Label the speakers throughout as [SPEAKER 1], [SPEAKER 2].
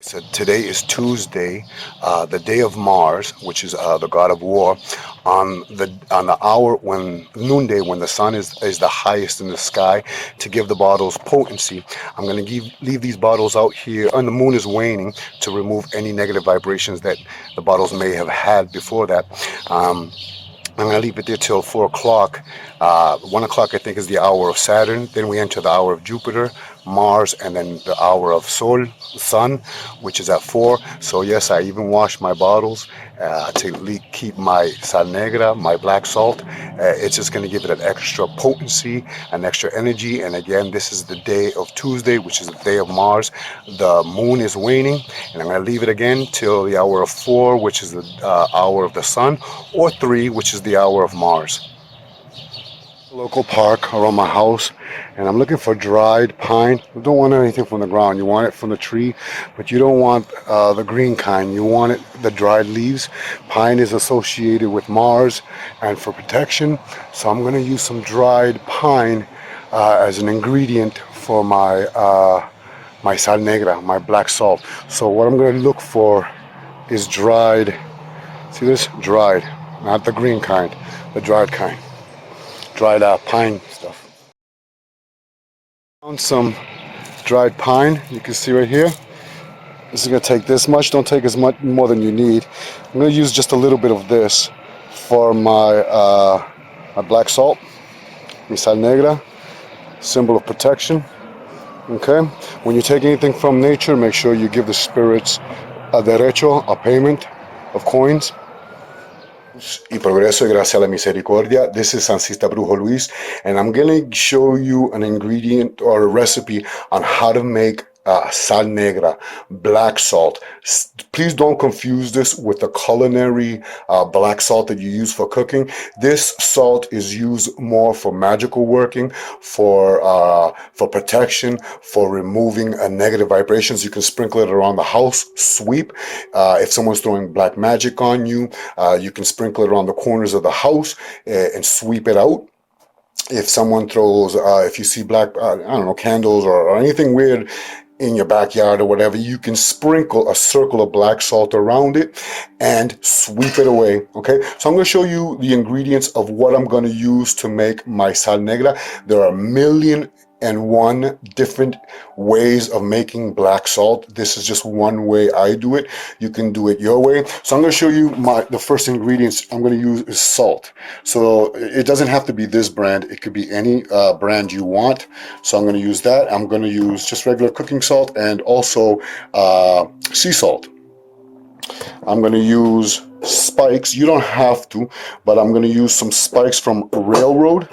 [SPEAKER 1] So today is Tuesday, the day of Mars, which is the god of war. On the hour when noonday, when the sun is the highest in the sky, to give the bottles potency, I'm going to leave these bottles out here, and the moon is waning to remove any negative vibrations that the bottles may have had before that. I'm going to leave it there till 4 o'clock. 1 o'clock, I think, is the hour of Saturn. Then we enter the hour of Jupiter, Mars, and then the hour of Sun, which is at 4. So, yes, I even wash my bottles to keep my Sal Negra, my black salt. It's just going to give it an extra potency, an extra energy. And again, this is the day of Tuesday, which is the day of Mars. The moon is waning, and I'm going to leave it again till the hour of 4, which is the hour of the Sun, or 3, which is the hour of Mars. Local park around my house, and I'm looking for dried pine. You don't want anything from the ground, you want it from the tree, but you don't want the green kind, you want it the dried leaves. Pine is associated with Mars and for protection, so I'm going to use some dried pine as an ingredient for my my sal negra, my black salt. So what I'm going to look for is dried, see this, dried, not the green kind, the dried kind, dried pine stuff. Found some dried pine, you can see right here. This is going to take this much, don't take as much more than you need. I'm going to use just a little bit of this for my my black salt, my sal negra, symbol of protection. Okay, when you take anything from nature, make sure you give the spirits a derecho, a payment of coins. Y progreso y gracia a la misericordia. This is Sancista Brujo Luis, and I'm going to show you an ingredient or a recipe on how to make sal negra, black salt. Please don't confuse this with the culinary black salt that you use for cooking. This salt is used more for magical working, for protection, for removing negative vibrations. You can sprinkle it around the house, sweep. If someone's throwing black magic on you, you can sprinkle it around the corners of the house and sweep it out. If someone throws, if you see black, I don't know, candles or anything weird in your backyard or whatever, you can sprinkle a circle of black salt around it and sweep it away. Okay, so I'm going to show you the ingredients of what I'm going to use to make my sal negra. There are 1,000,001 different ways of making black salt. This is just one way I do it. You can do it your way. So I'm going to show you the first ingredients I'm going to use is salt. So it doesn't have to be this brand. It could be any brand you want. So I'm going to use that. I'm going to use just regular cooking salt and also sea salt. I'm going to use spikes. You don't have to, but I'm going to use some spikes from railroad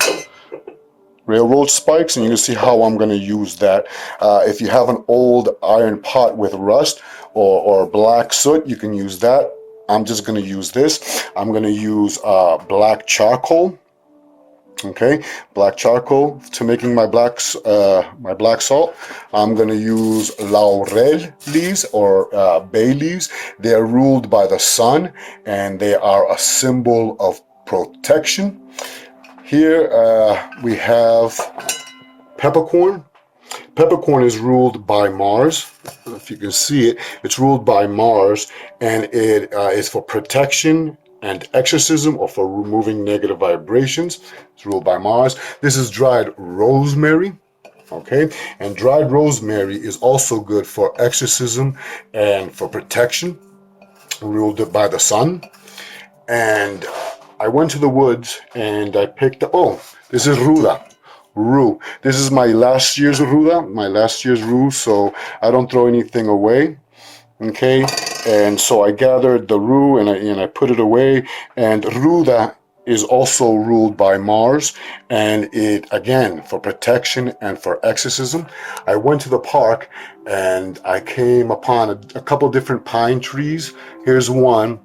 [SPEAKER 1] spikes, and you can see how I'm going to use that. If you have an old iron pot with rust or black soot, you can use that. I'm just going to use this. I'm going to use black charcoal. Okay, black charcoal to making my black salt. I'm going to use laurel leaves or bay leaves. They are ruled by the sun, and they are a symbol of protection. Here we have peppercorn. Peppercorn is ruled by Mars. If you can see it, it's ruled by Mars, and it is for protection and exorcism, or for removing negative vibrations. It's ruled by Mars. This is dried rosemary. Okay, and dried rosemary is also good for exorcism and for protection, ruled by the sun. And I went to the woods and I picked up, oh, this is rue. This is my last year's rue, so I don't throw anything away. Okay, and so I gathered the rue and I put it away. And ruda is also ruled by Mars, and it, again, for protection and for exorcism. I went to the park and I came upon a couple different pine trees. Here's one.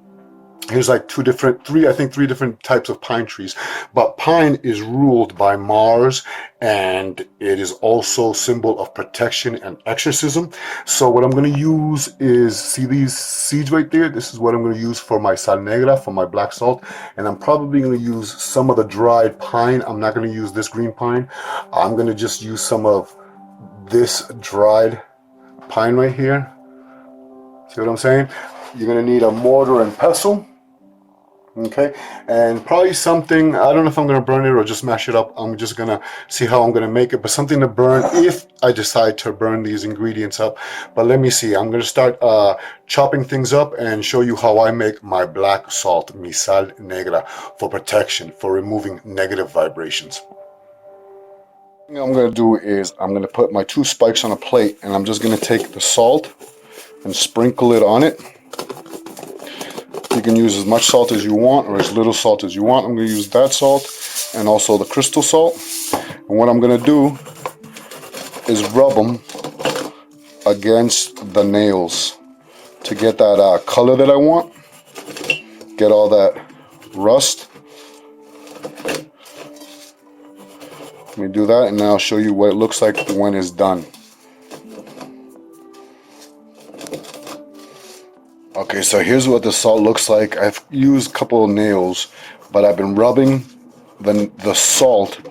[SPEAKER 1] Here's like three different types of pine trees. But pine is ruled by Mars, and it is also symbol of protection and exorcism. So what I'm going to use is, see these seeds right there? This is what I'm going to use for my sal negra, for my black salt. And I'm probably going to use some of the dried pine. I'm not going to use this green pine. I'm going to just use some of this dried pine right here. See what I'm saying? You're gonna need a mortar and pestle. Okay, and probably something, I don't know if I'm going to burn it or just mash it up. I'm just going to see how I'm going to make it, but something to burn if I decide to burn these ingredients up. But let me see, I'm going to start chopping things up and show you how I make my black salt, mi sal negra, for protection, for removing negative vibrations. What I'm going to do is I'm going to put my 2 spikes on a plate, and I'm just going to take the salt and sprinkle it on it. You can use as much salt as you want or as little salt as you want. I'm going to use that salt and also the crystal salt. And what I'm going to do is rub them against the nails to get that color that I want. Get all that rust. Let me do that, and then I'll show you what it looks like when it's done. Okay, so here's what the salt looks like. I've used a couple of nails, but I've been rubbing the salt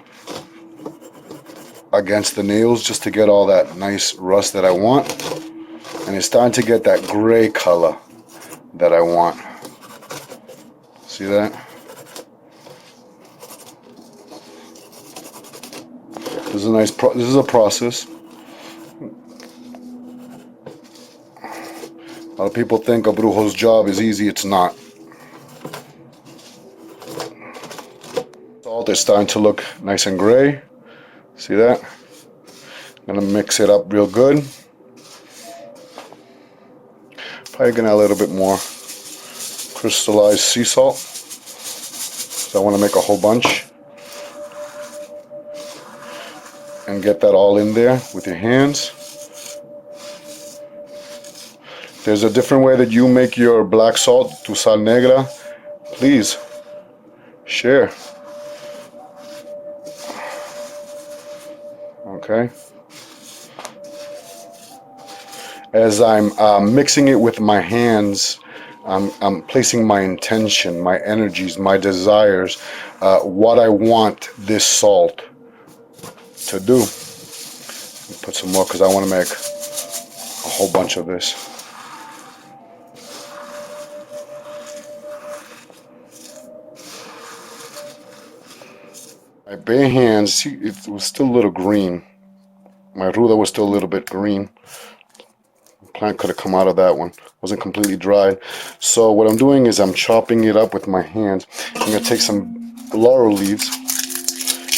[SPEAKER 1] against the nails just to get all that nice rust that I want. And it's starting to get that gray color that I want. See that? This is a nice this is a process. A lot of people think a brujo's job is easy. It's not. Salt is starting to look nice and gray. See that? I'm gonna mix it up real good. Probably gonna add a little bit more crystallized sea salt. So I want to make a whole bunch. And get that all in there with your hands. There's a different way that you make your black salt to sal negra. Please share. Okay. As I'm mixing it with my hands, I'm placing my intention, my energies, my desires, what I want this salt to do. Put some more because I want to make a whole bunch of this. My bare hands, see, it was still a little green. My ruda was still a little bit green. The plant could have come out of that one. It wasn't completely dried. So what I'm doing is I'm chopping it up with my hands. I'm going to take some laurel leaves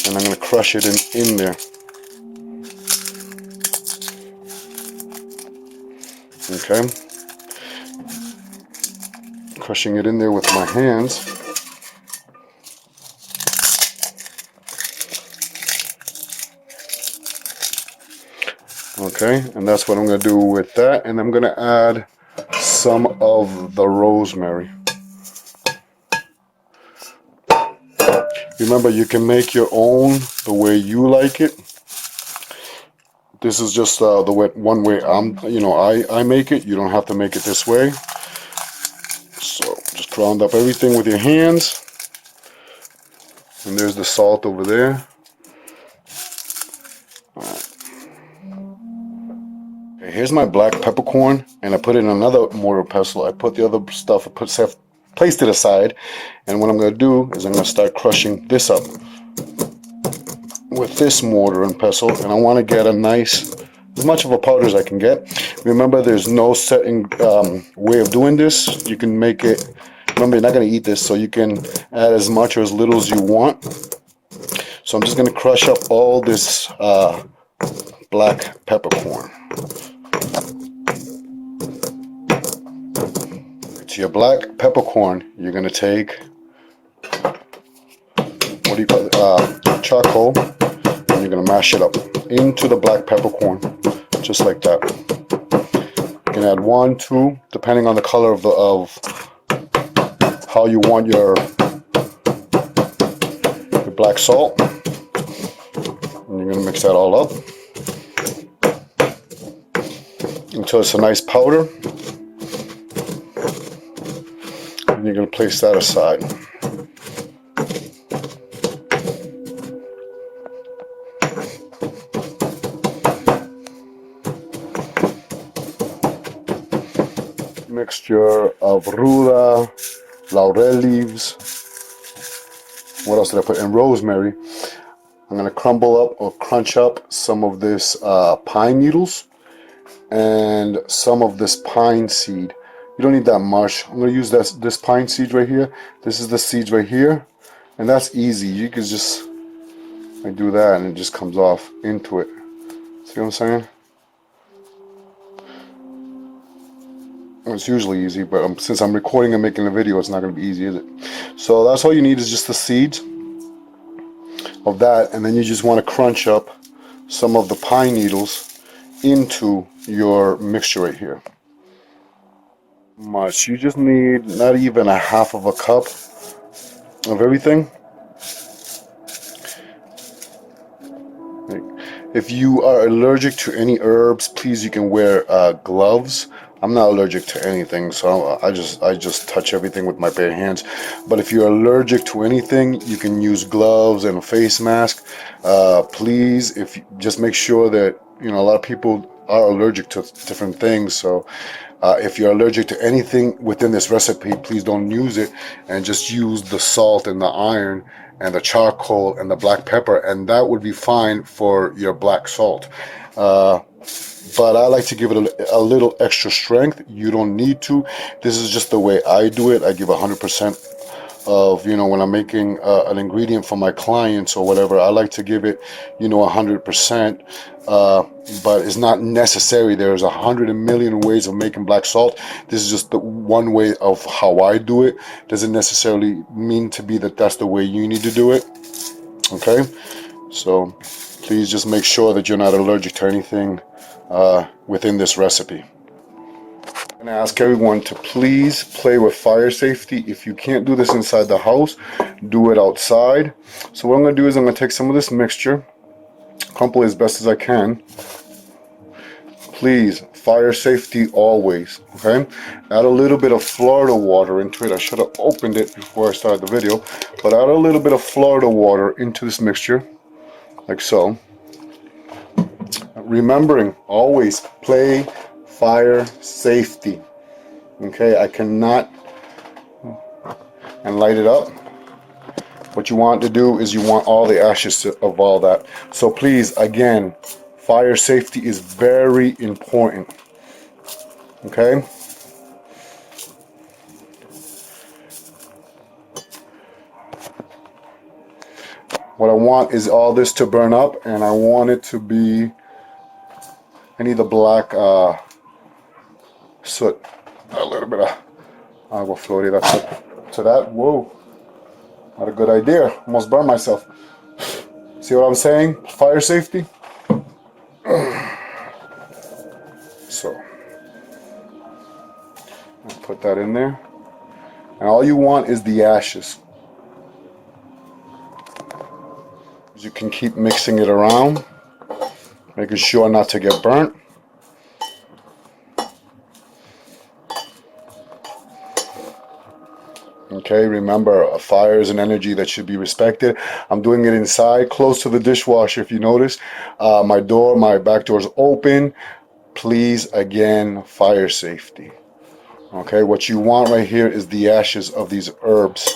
[SPEAKER 1] and I'm going to crush it in there. Okay. Crushing it in there with my hands. Okay, and that's what I'm going to do with that, and I'm going to add some of the rosemary. Remember, you can make your own the way you like it. This is just the way, one way I make it. You don't have to make it this way. So just ground up everything with your hands, and there's the salt over there. Here's my black peppercorn, and I put it in another mortar pestle. I put the other stuff, placed it aside, and what I'm going to do is I'm going to start crushing this up with this mortar and pestle, and I want to get a nice, as much of a powder as I can get. Remember, there's no setting way of doing this. You can make it, remember you're not going to eat this, so you can add as much or as little as you want. So I'm just going to crush up all this black peppercorn. To your black peppercorn, you're going to take, what do you call it, charcoal, and you're going to mash it up into the black peppercorn, just like that. You can add 1, 2, depending on the color of how you want your black salt. And you're going to mix that all up until it's a nice powder. And you're going to place that aside. mixture of ruda, laurel leaves. What else did I put? And rosemary. I'm going to crumble up or crunch up some of this pine needles and some of this pine seed. You don't need that much. I'm going to use this pine seed right here. This is the seeds right here. And that's easy. You can just do that and it just comes off into it. See what I'm saying? It's usually easy, but since I'm recording and making a video, it's not going to be easy, is it? So that's all you need is just the seeds of that, and then you just want to crunch up some of the pine needles into your mixture right here. Much. You just need not even a half of a cup of everything. If you are allergic to any herbs, please, you can wear gloves. I'm not allergic to anything, so I just touch everything with my bare hands. But if you're allergic to anything, you can use gloves and a face mask. Please, just make sure that, you know, a lot of people are allergic to different things. So if you're allergic to anything within this recipe, please don't use it, and just use the salt and the iron and the charcoal and the black pepper, and that would be fine for your black salt. But I like to give it a little extra strength. You don't need to. This is just the way I do it. I give 100% of, you know, when I'm making an ingredient for my clients or whatever, I like to give it, you know, 100%. But it's not necessary. There's 100 million ways of making black salt. This is just the one way of how I do it. Doesn't necessarily mean to be that that's the way you need to do it. Okay? So please just make sure that you're not allergic to anything within this recipe. I'm going to ask everyone to please play with fire safety. If you can't do this inside the house, do it outside. So what I'm going to do is I'm going to take some of this mixture, crumple it as best as I can. Please, fire safety always, okay? Add a little bit of Florida water into it. I should have opened it before I started the video, but add a little bit of Florida water into this mixture, like so. Remembering, always play fire safety. Okay, I cannot, and light it up. What you want to do is you want all the ashes of all that. So please, again, fire safety is very important. Okay? What I want is all this to burn up, and I want it to be, I need the black soot, a little bit of agua florida to that. Whoa, not a good idea. Almost burned myself. See what I'm saying? Fire safety. So, I'll put that in there. And all you want is the ashes. You can keep mixing it around, making sure not to get burnt. Okay, remember, a fire is an energy that should be respected. I'm doing it inside, close to the dishwasher. If you notice, my back door is open. Please, again, fire safety. Okay, what you want right here is the ashes of these herbs.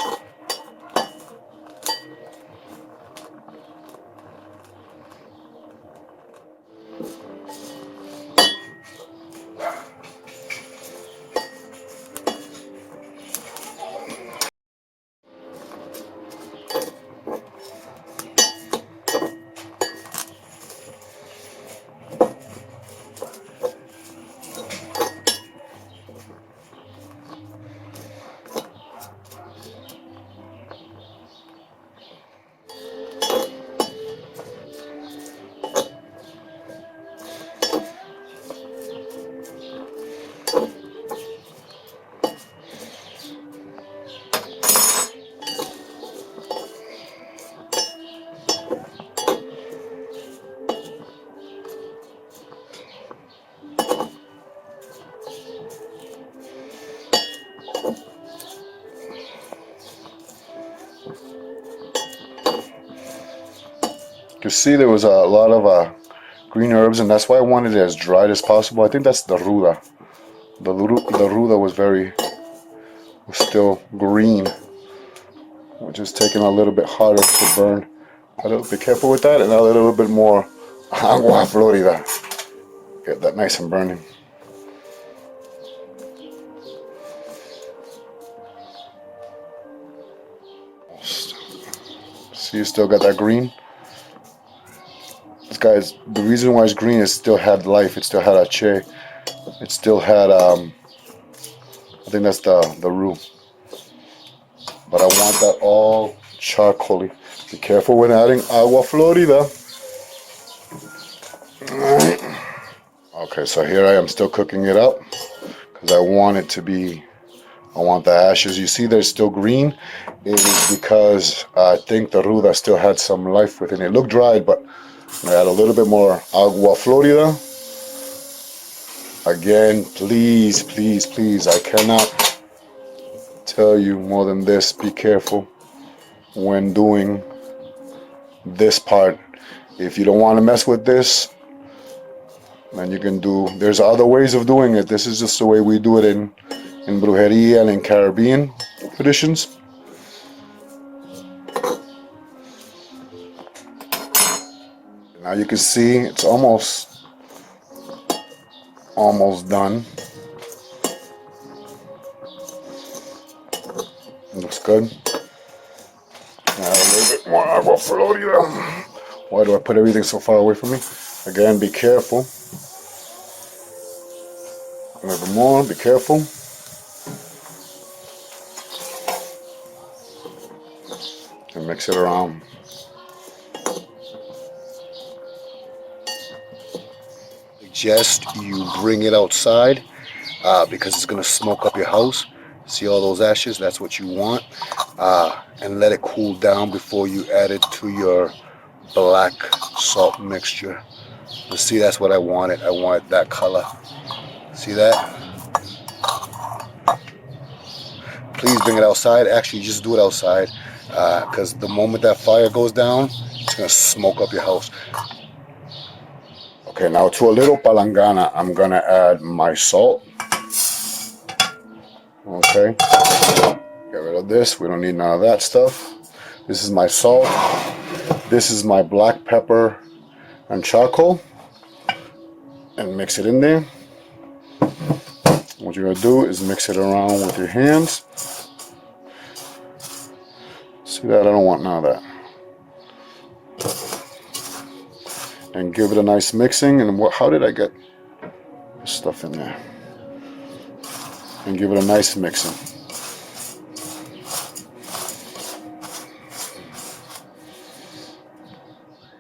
[SPEAKER 1] You see there was a lot of green herbs, and that's why I wanted it as dried as possible. I think that's the ruda. the ruda was still green, which is taking a little bit harder to burn. A little be careful with that, and a little bit more agua florida. Get that nice and burning. See, you still got that green. This guy's, the reason why it's green is it still had life. It still had a che. It still had I think that's the roux. But I want that all charcoaly. Be careful when adding agua florida. Alright. Okay, so here I am still cooking it up because I want it to be, I want the ashes. You see they're still green. It is because I think the ruda still had some life within it. It looked dried, but I add a little bit more agua florida. Again, please, please, please, I cannot tell you more than this. Be careful when doing this part. If you don't want to mess with this, then you can do, there's other ways of doing it. This is just the way we do it in Brujeria and in Caribbean traditions. Now you can see it's almost done. Looks good. Add a little bit more agua florida. Why do I put everything so far away from me? Again, be careful. A little bit more, be careful. And mix it around. Suggest you bring it outside because it's going to smoke up your house. See all those ashes? That's what you want. And let it cool down before you add it to your black salt mixture. You see, that's what I wanted. I wanted that color. See that? Please bring it outside. Actually, just do it outside because the moment that fire goes down, it's going to smoke up your house. Okay, now to a little palangana, I'm going to add my salt. Okay, get rid of this. We don't need none of that stuff. This is my salt. This is my black pepper and charcoal. And mix it in there. What you're going to do is mix it around with your hands. See that? I don't want none of that. And give it a nice mixing. And how did I get this stuff in there? And give it a nice mixing.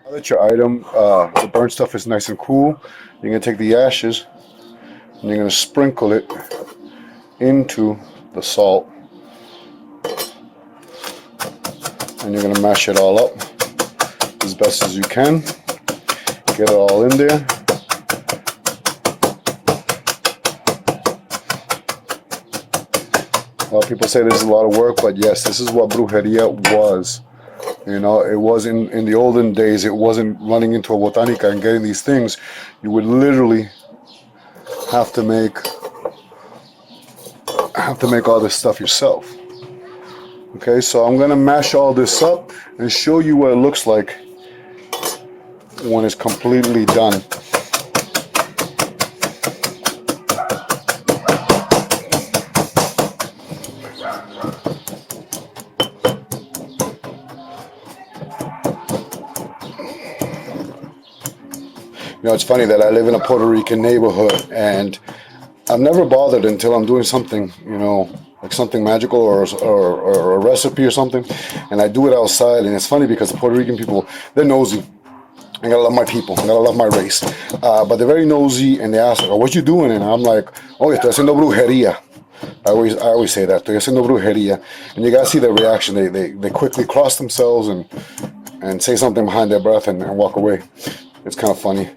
[SPEAKER 1] Now that your item, the burnt stuff is nice and cool, you're going to take the ashes and you're going to sprinkle it into the salt. And you're going to mash it all up as best as you can. Get it all in there. A lot of people say this is a lot of work, but yes, this is what Brujeria was. You know, it was in the olden days, it wasn't running into a botanica and getting these things. You would literally have to make all this stuff yourself. Okay, so I'm gonna mash all this up and show you what it looks like when it's completely done. You know, it's funny that I live in a Puerto Rican neighborhood and I've never bothered until I'm doing something, you know, like something magical or a recipe or something, and I do it outside. And it's funny because the Puerto Rican people, they're nosy. I gotta love my people, I gotta love my race, but they're very nosy and they ask, like, oh, what you doing? And I'm like, oh, estoy haciendo brujería. I always say that, estoy haciendo brujería. And you gotta see their reaction. They quickly cross themselves and say something behind their breath and walk away. It's kind of funny.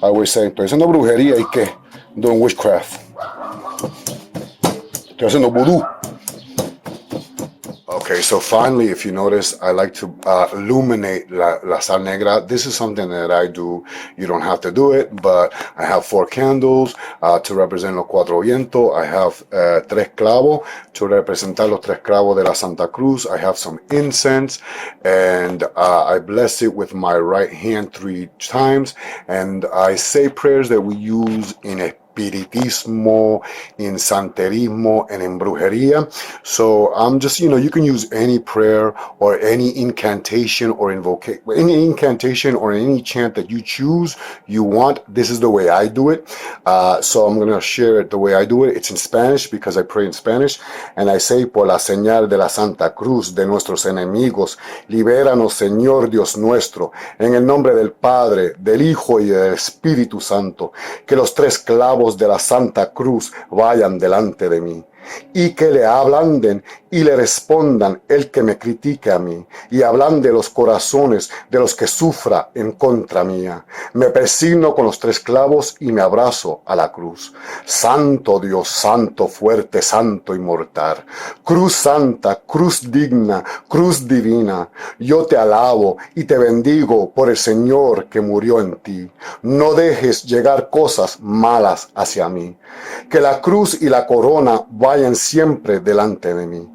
[SPEAKER 1] I always say, estoy haciendo brujería y qué? I'm doing witchcraft. Estoy haciendo vudú. Ok, Okay, so finally, if you notice, I like to illuminate la sal negra. This is something that I do. You don't have to do it, but I have 4 candles to represent los 4 vientos. I have 3 clavos to representar los 3 clavos de la Santa Cruz. I have some incense, and I bless it with my right hand 3 times, and I say prayers that we use in Espiritismo, in Santerismo, and in Brujeria. So I'm just, you can use any prayer or any incantation or any incantation or any chant that you choose, you want. This is the way I do it. So I'm going to share it the way I do it. It's in Spanish because I pray in Spanish. And I say, por la señal de la Santa Cruz de nuestros enemigos, libéranos, Señor Dios nuestro, en el nombre del Padre, del Hijo y del Espíritu Santo, que los 3 clavos de la Santa Cruz vayan delante de mí, y que le ablanden y le respondan el que me critique a mí, y hablan de los corazones de los que sufra en contra mía. Me persigno con los 3 clavos y me abrazo a la cruz. Santo Dios, santo, fuerte, santo, inmortal. Cruz santa, cruz digna, cruz divina. Yo te alabo y te bendigo por el Señor que murió en ti. No dejes llegar cosas malas hacia mí. Que la cruz y la corona vayan siempre delante de mí,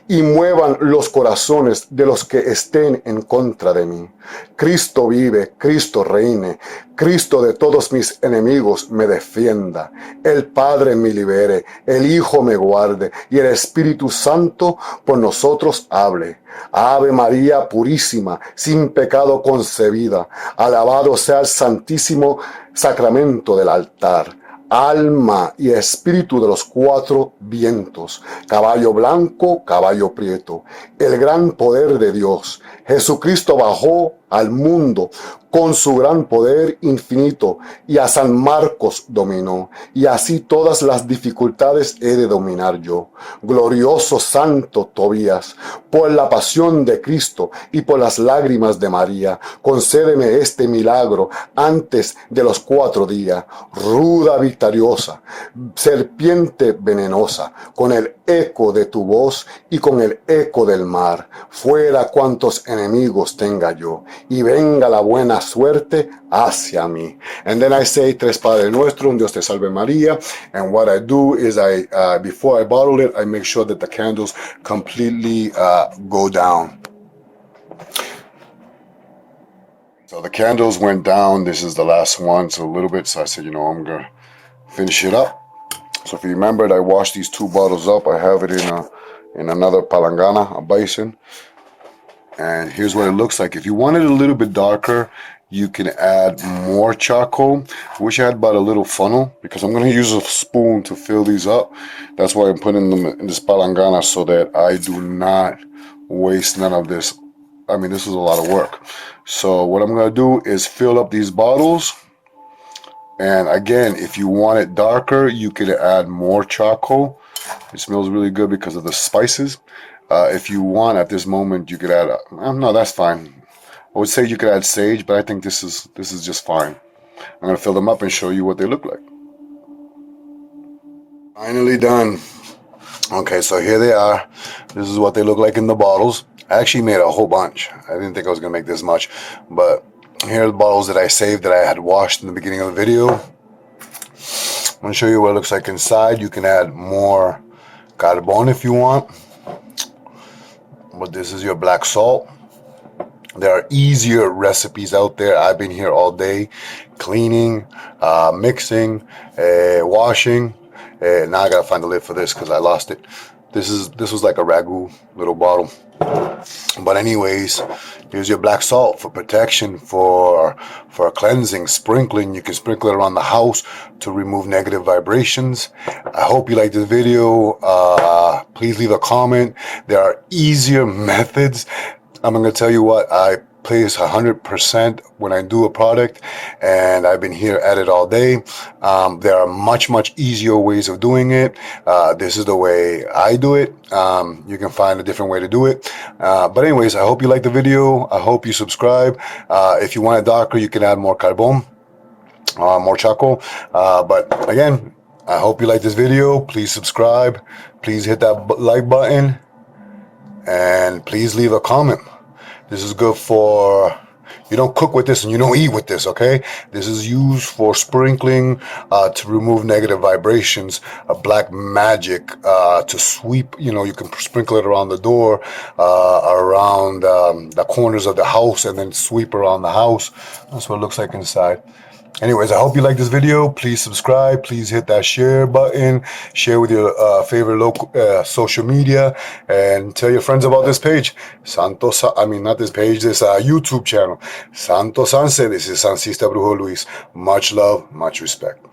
[SPEAKER 1] y muevan los corazones de los que estén en contra de mí. Cristo vive, Cristo reine, Cristo de todos mis enemigos me defienda. El Padre me libere, el Hijo me guarde, y el Espíritu Santo por nosotros hable. Ave María purísima, sin pecado concebida, alabado sea el santísimo sacramento del altar. Alma y espíritu de los 4 vientos, caballo blanco, caballo prieto, el gran poder de Dios. Jesucristo bajó al mundo con su gran poder infinito y a San Marcos dominó, y así todas las dificultades he de dominar yo. Glorioso Santo Tobías, por la pasión de Cristo y por las lágrimas de María, concédeme este milagro antes de los 4 días. Ruda victoriosa, serpiente venenosa, con el eco de tu voz y con el eco del mar, fuera cuantos enemigos tenga yo, y venga la buena suerte hacia mí. And then I say, Tres Padre Nuestro, Dios te salve María. And what I do is before I bottle it, I make sure that the candles completely go down. So the candles went down. This is the last one, so a little bit. So I said, I'm going to finish it up. So if you remembered, I washed these 2 bottles up. I have it in another palangana, a basin. And here's what it looks like. If you want it a little bit darker, you can add more charcoal. I wish I had about a little funnel, because I'm going to use a spoon to fill these up. That's why I'm putting them in this palangana, so that I do not waste none of this. I mean, this is a lot of work. So what I'm going to do is fill up these bottles. And again, if you want it darker, you can add more charcoal. It smells really good because of the spices. If you want, at this moment, you could add. No, that's fine. I would say you could add sage, but I think this is just fine. I'm gonna fill them up and show you what they look like. Finally done. Okay, so here they are. This is what they look like in the bottles. I actually made a whole bunch. I didn't think I was gonna make this much, but here are the bottles that I saved that I had washed in the beginning of the video. I'm gonna show you what it looks like inside. You can add more carbon if you want. But this is your black salt. There are easier recipes out there. I've been here all day cleaning, mixing, washing. Now I gotta find the lid for this because I lost it. This was like a ragu little bottle. But anyways, here's your black salt for protection, for cleansing, sprinkling. You can sprinkle it around the house to remove negative vibrations. I hope you like this video. Please leave a comment. There are easier methods. I'm going to tell you what, I place 100% when I do a product, and I've been here at it all day. There are much easier ways of doing it. This is the way I do it. You can find a different way to do it. But anyways, I hope you like the video. I hope you subscribe. If you want it darker, you can add more carbon, more charcoal. But again, I hope you like this video. Please subscribe. Please hit that like button. And please leave a comment. This is good for, you don't cook with this and you don't eat with this, okay? This is used for sprinkling to remove negative vibrations, black magic to sweep, you can sprinkle it around the door, around the corners of the house, and then sweep around the house. That's what it looks like inside. Anyways, I hope you like this video. Please subscribe. Please hit that share button. Share with your favorite local social media, and tell your friends about this page. Not this page, this YouTube channel. Santo Sanse, this is Sancista Brujo Luis. Much love, much respect.